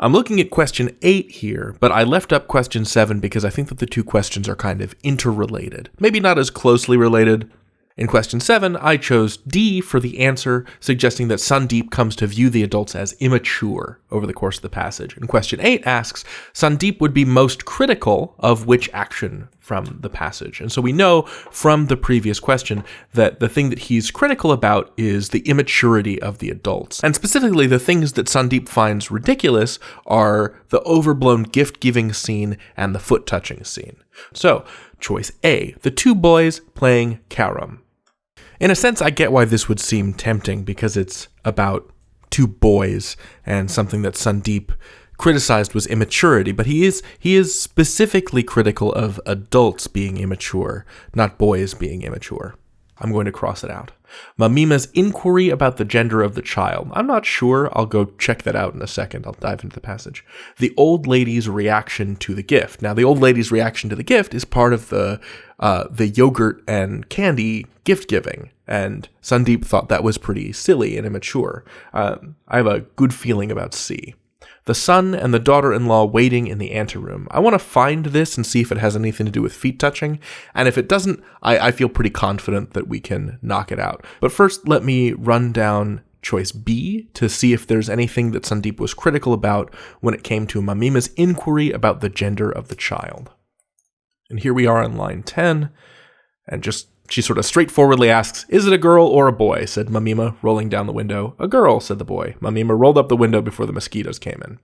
I'm looking at question 8 here, but I left up question 7 because I think that the two questions are kind of interrelated. Maybe not as closely related. In question 7, I chose D for the answer, suggesting that Sandeep comes to view the adults as immature over the course of the passage. And question 8 asks, Sandeep would be most critical of which action from the passage. And so we know from the previous question that the thing that he's critical about is the immaturity of the adults. And specifically, the things that Sandeep finds ridiculous are the overblown gift-giving scene and the foot-touching scene. So, choice A, the two boys playing carom. In a sense, I get why this would seem tempting because it's about two boys and something that Sandeep criticized was immaturity, but he is specifically critical of adults being immature, not boys being immature. I'm going to cross it out. Mamima's inquiry about the gender of the child. I'm not sure. I'll go check that out in a second. I'll dive into the passage. The old lady's reaction to the gift. Now, the old lady's reaction to the gift is part of the yogurt and candy gift giving, and Sandeep thought that was pretty silly and immature. I have a good feeling about C. The son and the daughter-in-law waiting in the anteroom. I want to find this and see if it has anything to do with feet touching, and if it doesn't, I feel pretty confident that we can knock it out. But first, let me run down choice B to see if there's anything that Sandeep was critical about when it came to Mamima's inquiry about the gender of the child. And here we are on line 10, and she sort of straightforwardly asks, "Is it a girl or a boy?" said Mamima, rolling down the window. "A girl," said the boy. Mamima rolled up the window before the mosquitoes came in.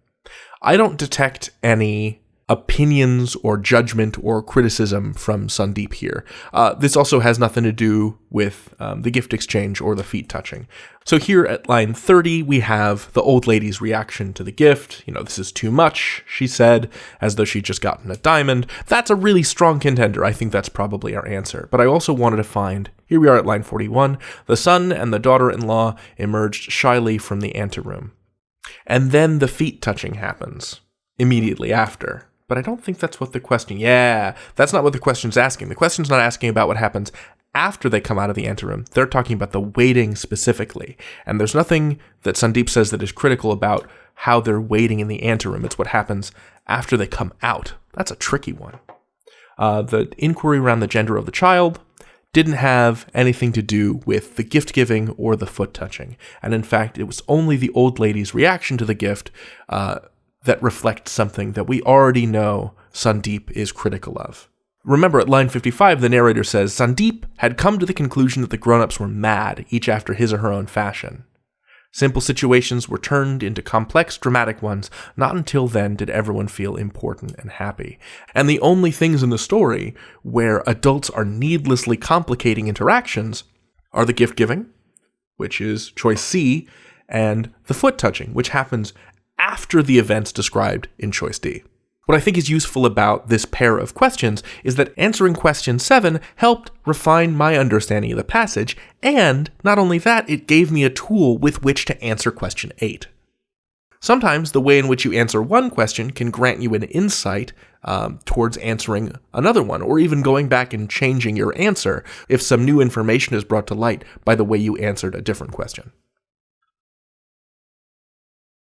I don't detect any opinions or judgment or criticism from Sandeep here. This also has nothing to do with the gift exchange or the feet touching. So here at line 30, we have the old lady's reaction to the gift. "This is too much," she said, as though she'd just gotten a diamond. That's a really strong contender. I think that's probably our answer. But I also wanted to find, here we are at line 41, the son and the daughter-in-law emerged shyly from the anteroom. And then the feet touching happens immediately after. But I don't think that's what the question... Yeah, that's not what the question's asking. The question's not asking about what happens after they come out of the anteroom. They're talking about the waiting specifically. And there's nothing that Sandeep says that is critical about how they're waiting in the anteroom. It's what happens after they come out. That's a tricky one. The inquiry around the gender of the child didn't have anything to do with the gift giving or the foot touching. And in fact, it was only the old lady's reaction to the gift that reflects something that we already know Sandeep is critical of. Remember, at line 55, the narrator says, Sandeep had come to the conclusion that the grown-ups were mad, each after his or her own fashion. Simple situations were turned into complex, dramatic ones. Not until then did everyone feel important and happy. And the only things in the story where adults are needlessly complicating interactions are the gift-giving, which is choice C, and the foot-touching, which happens after the events described in choice D. What I think is useful about this pair of questions is that answering question 7 helped refine my understanding of the passage, and not only that, it gave me a tool with which to answer question 8. Sometimes the way in which you answer one question can grant you an insight towards answering another one, or even going back and changing your answer if some new information is brought to light by the way you answered a different question.